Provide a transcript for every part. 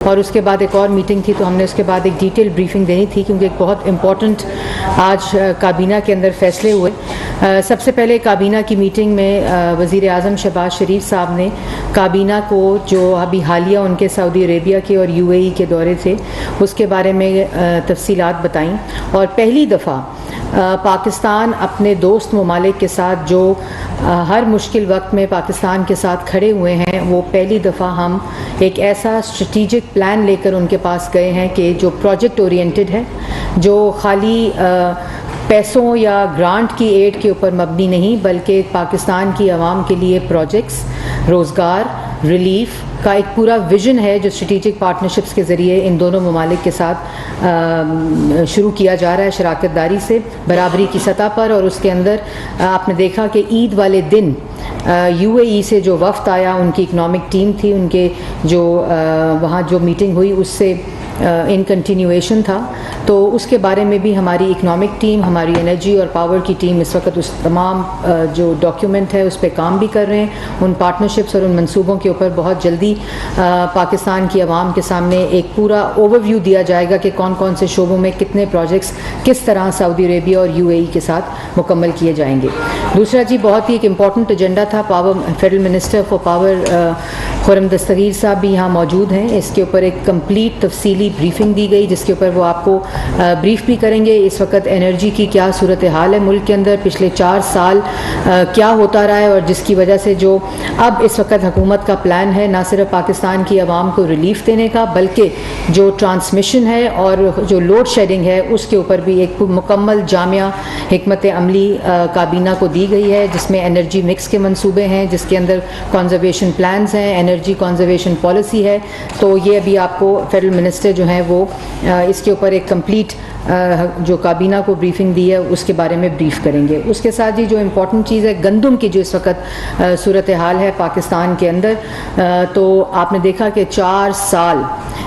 اور اس کے بعد ایک اور میٹنگ تھی، تو ہم نے اس کے بعد ایک ڈیٹیل بریفنگ دینی تھی کیونکہ ایک بہت امپورٹنٹ آج کابینہ کے اندر فیصلے ہوئے۔ سب سے پہلے کابینہ کی میٹنگ میں وزیر اعظم شہباز شریف صاحب نے کابینہ کو جو ابھی حالیہ ان کے سعودی عربیہ کے اور UAE کے دورے تھے اس کے بارے میں تفصیلات بتائیں، اور پہلی دفعہ پاکستان اپنے دوست ممالک کے ساتھ جو ہر مشکل وقت میں پاکستان کے ساتھ کھڑے ہوئے ہیں، وہ پہلی دفعہ ہم ایک ایسا اسٹریٹجک پلان لے کر ان کے پاس گئے ہیں کہ جو پروجیکٹ اورینٹڈ ہے، جو خالی پیسوں یا گرانٹ کی ایڈ کے اوپر مبنی نہیں بلکہ پاکستان کی عوام کے لیے پروجیکٹس، روزگار، ریلیف کا ایک پورا ویژن ہے جو اسٹریٹجک پارٹنرشپس کے ذریعے ان دونوں ممالک کے ساتھ شروع کیا جا رہا ہے، شراکت داری سے برابری کی سطح پر۔ اور اس کے اندر آپ نے دیکھا کہ عید والے دن UAE سے جو وفد آیا، ان کی اکنامک ٹیم تھی، ان کے جو وہاں جو میٹنگ ہوئی اس سے ان کنٹینیویشن تھا، تو اس کے بارے میں بھی ہماری اکنامک ٹیم، ہماری انرجی اور پاور کی ٹیم اس وقت اس تمام جو ڈاکیومنٹ ہے اس پہ کام بھی کر رہے ہیں۔ ان پارٹنرشپس اور ان منصوبوں کے اوپر بہت جلدی پاکستان کی عوام کے سامنے ایک پورا اوور ویو دیا جائے گا کہ کون کون سے شعبوں میں کتنے پروجیکٹس کس طرح سعودی عربیہ اور UAE کے ساتھ مکمل کیے جائیں گے۔ دوسرا جی بہت ہی ایک امپورٹنٹ ایجنڈا تھا، federal minister for power Khurram Dastgir صاحب بھی یہاں موجود ہیں، اس کے اوپر ایک کمپلیٹ تفصیلی بریفنگ دی گئی جس کے اوپر وہ آپ کو بریف بھی کریں گے اس وقت انرجی کی کیا صورتحال ہے ملک کے اندر، پچھلے 4 سال کیا ہوتا رہا ہے، اور جس کی وجہ سے جو اب اس وقت حکومت کا پلان ہے نہ صرف پاکستان کی عوام کو ریلیف دینے کا بلکہ جو ٹرانسمیشن ہے اور جو لوڈ شیڈنگ ہے اس کے اوپر بھی ایک مکمل جامع حکمت عملی کابینہ کو دی گئی ہے، جس میں انرجی مکس کے منصوبے ہیں، جس کے اندر کنزرویشن پلانز ہیں، انرجی کنزرویشن پالیسی ہے۔ تو یہ ابھی آپ کو فیڈرل منسٹر جو ہیں وہ اس کے اوپر ایک کمپلیٹ جو کابینہ کو بریفنگ دی ہے اس کے بارے میں بریف کریں گے۔ اس کے ساتھ جو امپورٹنٹ چیز ہے گندم کی جو اس وقت صورتحال ہے پاکستان کے اندر، تو آپ نے دیکھا کہ 4 سال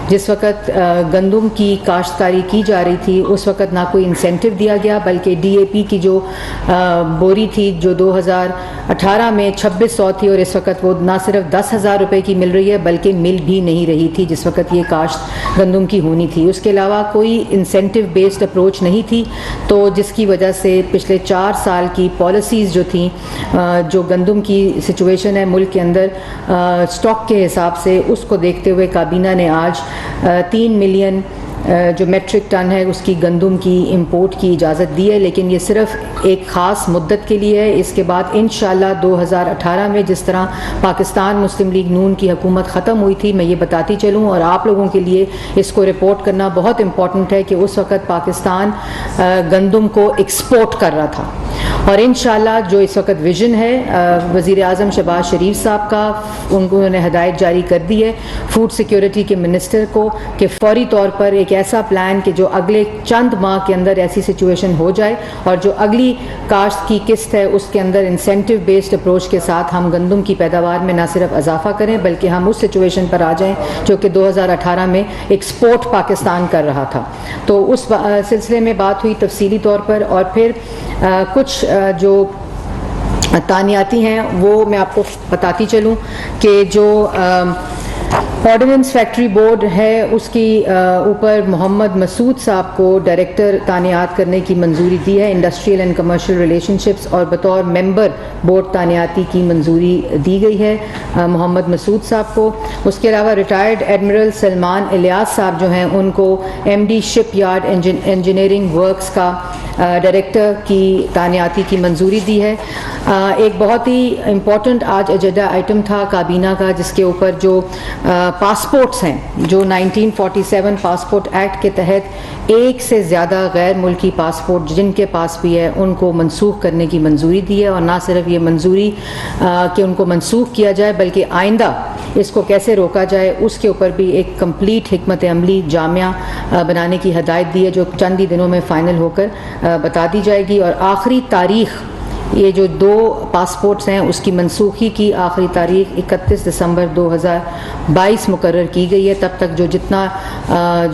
جس وقت گندم کی کاشتکاری کی جا رہی تھی اس وقت نہ کوئی انسینٹو دیا گیا بلکہ DAP کی جو بوری تھی جو 2018 میں 2600 تھی اور اس وقت وہ نہ صرف 10,000 روپے کی مل رہی ہے بلکہ مل بھی نہیں رہی تھی جس وقت یہ کاشت گندم کی ہونی تھی۔ اس کے علاوہ کوئی انسینٹو بیسڈ اپروچ نہیں تھی، تو جس کی وجہ سے پچھلے 4 سال کی پالیسیز جو تھیں، جو گندم کی سچویشن ہے ملک کے اندر سٹاک کے حساب سے، اس کو دیکھتے ہوئے کابینہ نے آج 3 ملین جو میٹرک ٹن ہے اس کی گندم کی امپورٹ کی اجازت دی ہے، لیکن یہ صرف ایک خاص مدت کے لیے ہے۔ اس کے بعد انشاءاللہ 2018 میں جس طرح پاکستان مسلم لیگ نون کی حکومت ختم ہوئی تھی، میں یہ بتاتی چلوں اور آپ لوگوں کے لیے اس کو رپورٹ کرنا بہت امپورٹنٹ ہے کہ اس وقت پاکستان گندم کو ایکسپورٹ کر رہا تھا، اور انشاءاللہ جو اس وقت ویژن ہے وزیر اعظم شہباز شریف صاحب کا، انہوں نے ہدایت جاری کر دی ہے فوڈ سیکیورٹی کے منسٹر کو کہ فوری طور پر ایک ایسا پلان کہ جو اگلے چند ماہ کے اندر ایسی سچویشن ہو جائے اور جو اگلی کاشت کی قسط ہے اس کے اندر انسینٹو بیسڈ اپروچ کے ساتھ ہم گندم کی پیداوار میں نہ صرف اضافہ کریں بلکہ ہم اس سچویشن پر آ جائیں جو کہ 2018 میں ایکسپورٹ پاکستان کر رہا تھا۔ تو اس سلسلے میں بات ہوئی تفصیلی طور پر، اور پھر کچھ جو تانیاتی ہیں وہ میں آپ کو بتاتی چلوں کہ جو آرڈیننس فیکٹری بورڈ ہے اس کی اوپر محمد مسعود صاحب کو ڈائریکٹر تعینات کرنے کی منظوری دی ہے، industrial and commercial relation ships, اور بطور ممبر بورڈ تعیناتی کی منظوری دی گئی ہے محمد مسعود صاحب کو۔ اس کے علاوہ ریٹائرڈ ایڈمرل سلمان الیاس صاحب جو ہیں ان کو MD شپ یارڈ انجینئرنگ ورکس کا ڈائریکٹر کی تعیناتی کی منظوری دی ہے۔ ایک بہت ہی امپورٹنٹ آج ایجنڈا آئٹم تھا کابینہ کا جس کے اوپر جو پاسپورٹس ہیں، جو 1947 پاسپورٹ ایکٹ کے تحت ایک سے زیادہ غیر ملکی پاسپورٹ جن کے پاس بھی ہے ان کو منسوخ کرنے کی منظوری دی ہے، اور نہ صرف یہ منظوری کہ ان کو منسوخ کیا جائے بلکہ آئندہ اس کو کیسے روکا جائے اس کے اوپر بھی ایک کمپلیٹ حکمت عملی جامع بنانے کی ہدایت دی ہے جو چند ہی دنوں میں فائنل ہو کر بتا دی جائے گی۔ اور آخری تاریخ یہ جو 2 پاسپورٹس ہیں اس کی منسوخی کی آخری تاریخ 31 دسمبر 2022 مقرر کی گئی ہے، تب تک جو جتنا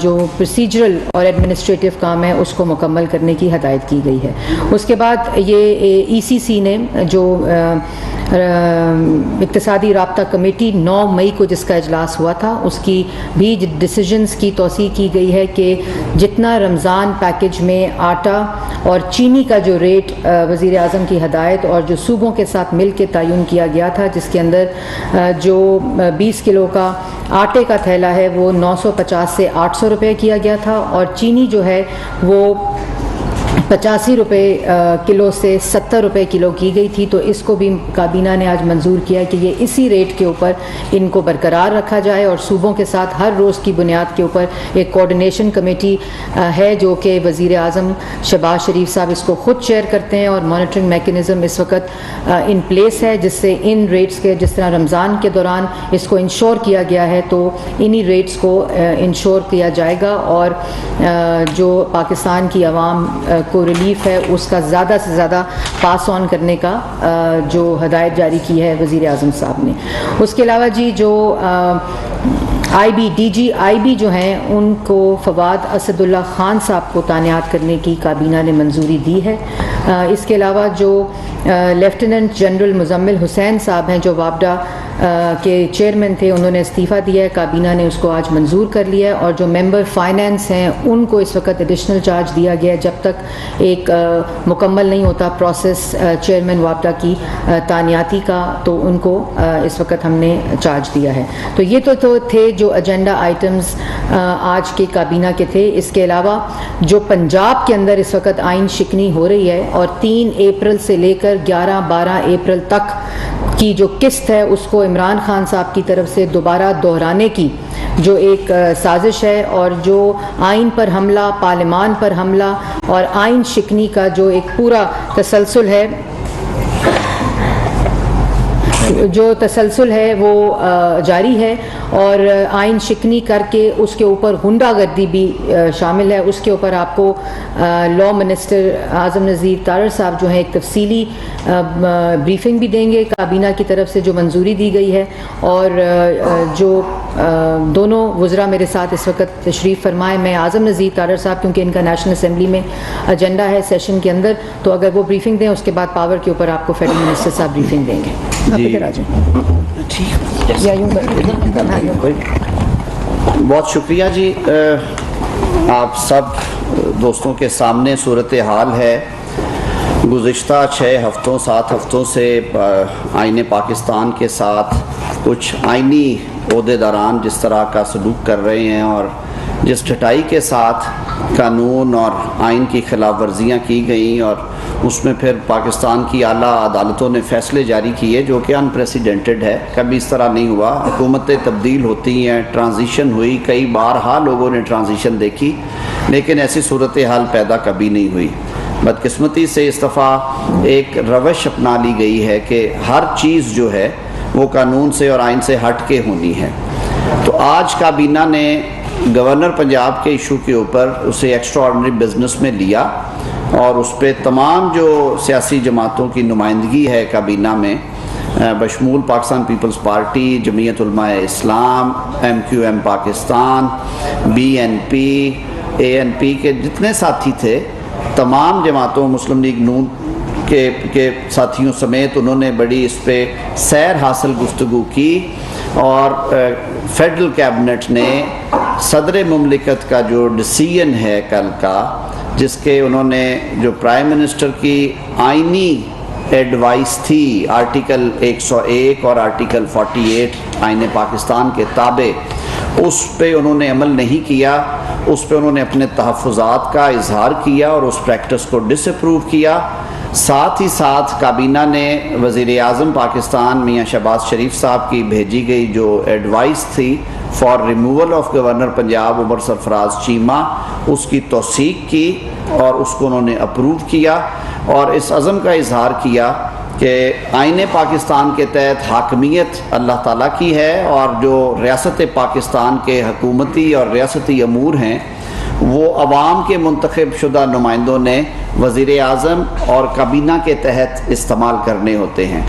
جو پروسیجرل اور ایڈمنسٹریٹو کام ہے اس کو مکمل کرنے کی ہدایت کی گئی ہے۔ اس کے بعد یہ ECC نے جو اقتصادی رابطہ کمیٹی 9 مئی کو جس کا اجلاس ہوا تھا اس کی بھی ڈیسیجنز کی توسیع کی گئی ہے کہ جتنا رمضان پیکج میں آٹا اور چینی کا جو ریٹ وزیر اعظم کی ہدایت اور جو صوبوں کے ساتھ مل کے تعین کیا گیا تھا، جس کے اندر جو 20 کلو کا آٹے کا تھیلا ہے وہ 950 سے 800 روپے کیا گیا تھا، اور چینی جو ہے وہ 85 روپے کلو سے 70 روپے کلو کی گئی تھی۔ تو اس کو بھی کابینہ نے آج منظور کیا کہ یہ اسی ریٹ کے اوپر ان کو برقرار رکھا جائے، اور صوبوں کے ساتھ ہر روز کی بنیاد کے اوپر ایک کوارڈینیشن کمیٹی ہے جو کہ وزیر اعظم شہباز شریف صاحب اس کو خود چیئر کرتے ہیں، اور مانیٹرنگ میکنزم اس وقت ان پلیس ہے جس سے ان ریٹس کے، جس طرح رمضان کے دوران اس کو انشور کیا گیا ہے تو انہی ریٹس کو انشور کیا جائے گا، اور جو پاکستان کی عوام کو ریلیف ہے اس کا زیادہ سے زیادہ پاس آن کرنے کا جو ہدایت جاری کی ہے وزیر اعظم صاحب نے۔ اس کے علاوہ جی جو ڈی جی آئی بی جو ہیں ان کو فواد اسد اللہ خان صاحب کو تعینات کرنے کی کابینہ نے منظوری دی ہے۔ اس کے علاوہ جو لیفٹیننٹ جنرل مزمل حسین صاحب ہیں جو وابڈا کے چیئرمین تھے، انہوں نے استعفیٰ دیا ہے، کابینہ نے اس کو آج منظور کر لیا ہے، اور جو ممبر فائنینس ہیں ان کو اس وقت ایڈیشنل چارج دیا گیا ہے جب تک ایک مکمل نہیں ہوتا پروسیس چیئرمین وابڈا کی تعیناتی کا، تو ان کو اس وقت ہم نے چارج دیا ہے۔ تو یہ تو تھے جو ایجنڈا آئٹمز آج کے کابینہ کے تھے۔ اس کے علاوہ جو پنجاب کے اندر اس وقت آئین شکنی ہو رہی ہے، اور 3 اپریل سے لے کر 11-12 اپریل تک کی جو قسط ہے اس کو عمران خان صاحب کی طرف سے دوبارہ دہرانے کی جو ایک سازش ہے، اور جو آئین پر حملہ، پارلیمان پر حملہ اور آئین شکنی کا جو ایک پورا تسلسل ہے وہ جاری ہے، اور آئین شکنی کر کے اس کے اوپر غنڈہ گردی بھی شامل ہے۔ اس کے اوپر آپ کو لاء منسٹر اعظم نذیر طاہر صاحب جو ہیں ایک تفصیلی بریفنگ بھی دیں گے کابینہ کی طرف سے جو منظوری دی گئی ہے، اور جو دونوں وزراء میرے ساتھ اس وقت تشریف فرمائے، میں اعظم نذیر طاہر صاحب کیونکہ ان کا نیشنل اسمبلی میں ایجنڈا ہے سیشن کے اندر، تو اگر وہ بریفنگ دیں اس کے بعد پاور کے اوپر آپ کو فیڈرل منسٹر صاحب بریفنگ دیں گے۔ بہت شکریہ جی۔ آپ سب دوستوں کے سامنے صورتحال ہے۔ گزشتہ 6 ہفتوں 7 ہفتوں سے آئین پاکستان کے ساتھ کچھ آئینی عہدیداران جس طرح کا سلوک کر رہے ہیں، اور جس ڈھٹائی کے ساتھ قانون اور آئین کی خلاف ورزیاں کی گئیں، اور اس میں پھر پاکستان کی اعلیٰ عدالتوں نے فیصلے جاری کیے جو کہ انپریسیڈنٹڈ ہے، کبھی اس طرح نہیں ہوا۔ حکومتیں تبدیل ہوتی ہیں، ٹرانزیشن ہوئی، کئی بارہا لوگوں نے ٹرانزیشن دیکھی، لیکن ایسی صورتحال پیدا کبھی نہیں ہوئی۔ بدقسمتی سے اس دفعہ ایک روش اپنا لی گئی ہے کہ ہر چیز جو ہے وہ قانون سے اور آئین سے ہٹ کے ہونی ہے۔ تو آج کابینہ نے گورنر پنجاب کے ایشو کے اوپر اسے ایکسٹرا آرڈنری بزنس میں لیا، اور اس پہ تمام جو سیاسی جماعتوں کی نمائندگی ہے کابینہ میں، بشمول پاکستان پیپلز پارٹی، جمعیت Ulema Islam, MQM Pakistan, BNP، ANP کے جتنے ساتھی تھے، تمام جماعتوں، مسلم لیگ نون کے ساتھیوں سمیت انہوں نے بڑی اس پہ سیر حاصل گفتگو کی، اور فیڈرل کیبنٹ نے صدر مملکت کا جو ڈیسیژن ہے کل کا، جس کے انہوں نے جو پرائم منسٹر کی آئینی ایڈوائس تھی آرٹیکل 101 اور آرٹیکل 48 آئین پاکستان کے تابع، اس پہ انہوں نے عمل نہیں کیا۔ اس پہ انہوں نے اپنے تحفظات کا اظہار کیا اور اس پریکٹس کو ڈس اپروو کیا۔ ساتھ ہی ساتھ کابینہ نے وزیر اعظم پاکستان میاں شہباز شریف صاحب کی بھیجی گئی جو ایڈوائس تھی for removal of governor Punjab Umar Sarfraz Cheema, اس کی توثیق کی اور اس کو انہوں نے اپروو کیا، اور اس عزم کا اظہار کیا کہ آئین پاکستان کے تحت حاکمیت اللہ تعالیٰ کی ہے، اور جو ریاست پاکستان کے حکومتی اور ریاستی امور ہیں وہ عوام کے منتخب شدہ نمائندوں نے وزیر اعظم اور کابینہ کے تحت استعمال کرنے ہوتے ہیں۔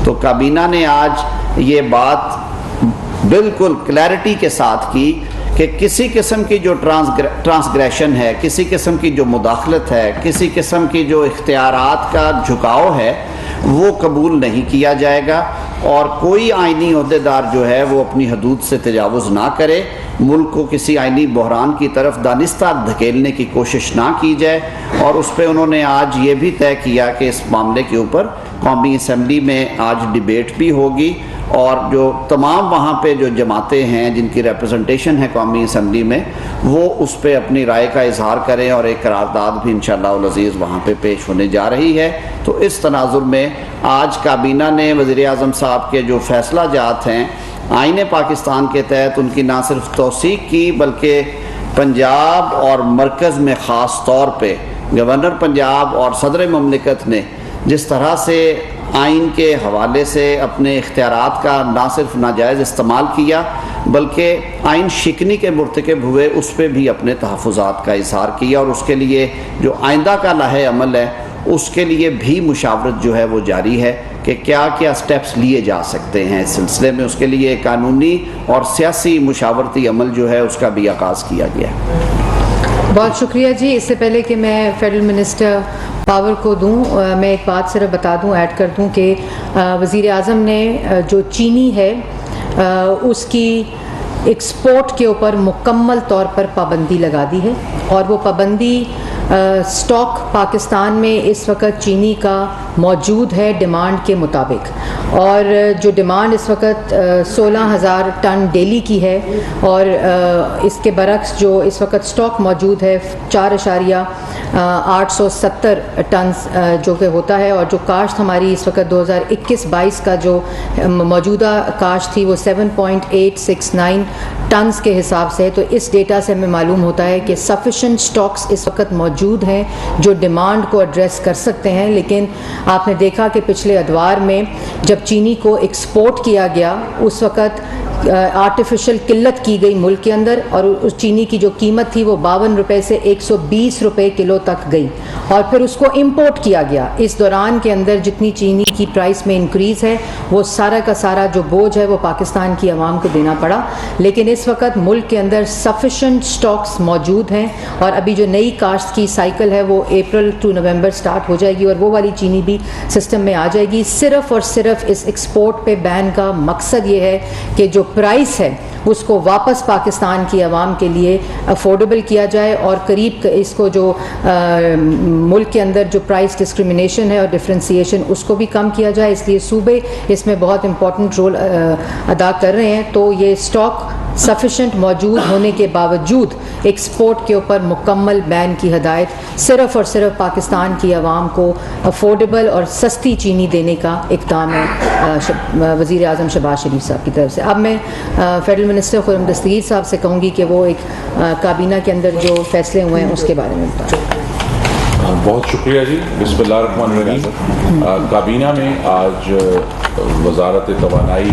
تو کابینہ نے آج یہ بات بالکل کلیئرٹی کے ساتھ کی کہ کسی قسم کی جو ٹرانسگریشن ہے، کسی قسم کی جو مداخلت ہے، کسی قسم کی جو اختیارات کا جھکاؤ ہے، وہ قبول نہیں کیا جائے گا، اور کوئی آئینی عہدیدار جو ہے وہ اپنی حدود سے تجاوز نہ کرے، ملک کو کسی آئینی بحران کی طرف دانستہ دھکیلنے کی کوشش نہ کی جائے۔ اور اس پہ انہوں نے آج یہ بھی طے کیا کہ اس معاملے کے اوپر قومی اسمبلی میں آج ڈیبیٹ بھی ہوگی، اور جو تمام وہاں پہ جو جماعتیں ہیں جن کی ریپرزنٹیشن ہے قومی اسمبلی میں، وہ اس پہ اپنی رائے کا اظہار کریں، اور ایک قرارداد بھی انشاءاللہ العزیز وہاں پہ پیش ہونے جا رہی ہے۔ تو اس تناظر میں آج کابینہ نے وزیر اعظم صاحب کے جو فیصلہ جات ہیں آئین پاکستان کے تحت، ان کی نہ صرف توثیق کی بلکہ پنجاب اور مرکز میں خاص طور پہ گورنر پنجاب اور صدر مملکت نے جس طرح سے آئین کے حوالے سے اپنے اختیارات کا نہ صرف ناجائز استعمال کیا بلکہ آئین شکنی کے مرتکب ہوئے، اس پہ بھی اپنے تحفظات کا اظہار کیا، اور اس کے لیے جو آئندہ کا لائحہ عمل ہے اس کے لیے بھی مشاورت جو ہے وہ جاری ہے کہ کیا کیا سٹیپس لیے جا سکتے ہیں اس سلسلے میں۔ اس کے لیے قانونی اور سیاسی مشاورتی عمل جو ہے اس کا بھی آغاز کیا گیا ہے۔ بہت شکریہ جی۔ اس سے پہلے کہ میں فیڈرل منسٹر پاور کو دوں، میں ایک بات صرف بتا دوں، ایڈ کر دوں کہ وزیر اعظم نے جو چینی ہے اس کی ایکسپورٹ کے اوپر مکمل طور پر پابندی لگا دی ہے، اور وہ پابندی سٹاک پاکستان میں اس وقت چینی کا موجود ہے ڈیمانڈ کے مطابق، اور جو ڈیمانڈ اس وقت 16,000 ٹن ڈیلی کی ہے، اور اس کے برعکس جو اس وقت سٹاک موجود ہے 4,870 ٹنز جو کہ ہوتا ہے، اور جو کاشت ہماری اس وقت 2021-22 کا جو موجودہ کاشت تھی وہ 7.869 ٹنز کے حساب سے ہے۔ تو اس ڈیٹا سے ہمیں معلوم ہوتا ہے کہ سفیشینٹ سٹاکس اس وقت موجود ہیں جو ڈیمانڈ کو ایڈریس کر سکتے ہیں۔ لیکن آپ نے دیکھا کہ پچھلے ادوار میں جب چینی کو ایکسپورٹ کیا گیا اس وقت آرٹیفیشل قلت کی گئی ملک کے اندر، اور اس چینی کی جو قیمت تھی وہ 52 روپے سے 120 روپے کلو تک گئی، اور پھر اس کو امپورٹ کیا گیا۔ اس دوران کے اندر جتنی چینی کی پرائس میں انکریز ہے وہ سارا کا سارا جو بوجھ ہے وہ پاکستان کی عوام کو دینا پڑا۔ لیکن اس وقت ملک کے اندر سفیشینٹ سٹاکس موجود ہیں، اور ابھی جو نئی کاشت کی سائیکل ہے وہ اپریل ٹو نومبر سٹارٹ ہو جائے گی، اور وہ والی چینی بھی سسٹم میں آ جائے گی۔ صرف اور صرف اس ایکسپورٹ پہ بین کا مقصد یہ ہے کہ جو پرائس ہے اس کو واپس پاکستان کی عوام کے لیے افورڈیبل کیا جائے، اور قریب اس کو جو ملک کے اندر جو پرائس ڈسکریمنیشن ہے اور ڈفرینسیشن اس کو بھی کم کیا جائے۔ اس لیے صوبے اس میں بہت امپورٹنٹ رول ادا کر رہے ہیں۔ تو یہ اسٹاک سفیشینٹ موجود ہونے کے باوجود ایکسپورٹ کے اوپر مکمل بین کی ہدایت صرف اور صرف پاکستان کی عوام کو افورڈیبل اور سستی چینی دینے کا اقدام ہے وزیر اعظم شہباز شریف صاحب کی طرف سے۔ اب میں فیڈرل منسٹر خرم دستگیر صاحب سے کہوں گی کہ وہ ایک کابینہ کے اندر جو فیصلے ہوئے ہیں اس کے بارے میں بتائیں۔ بہت شکریہ جی۔ بسم اللہ الرحمن الرحیم۔ کابینہ میں آج وزارت توانائی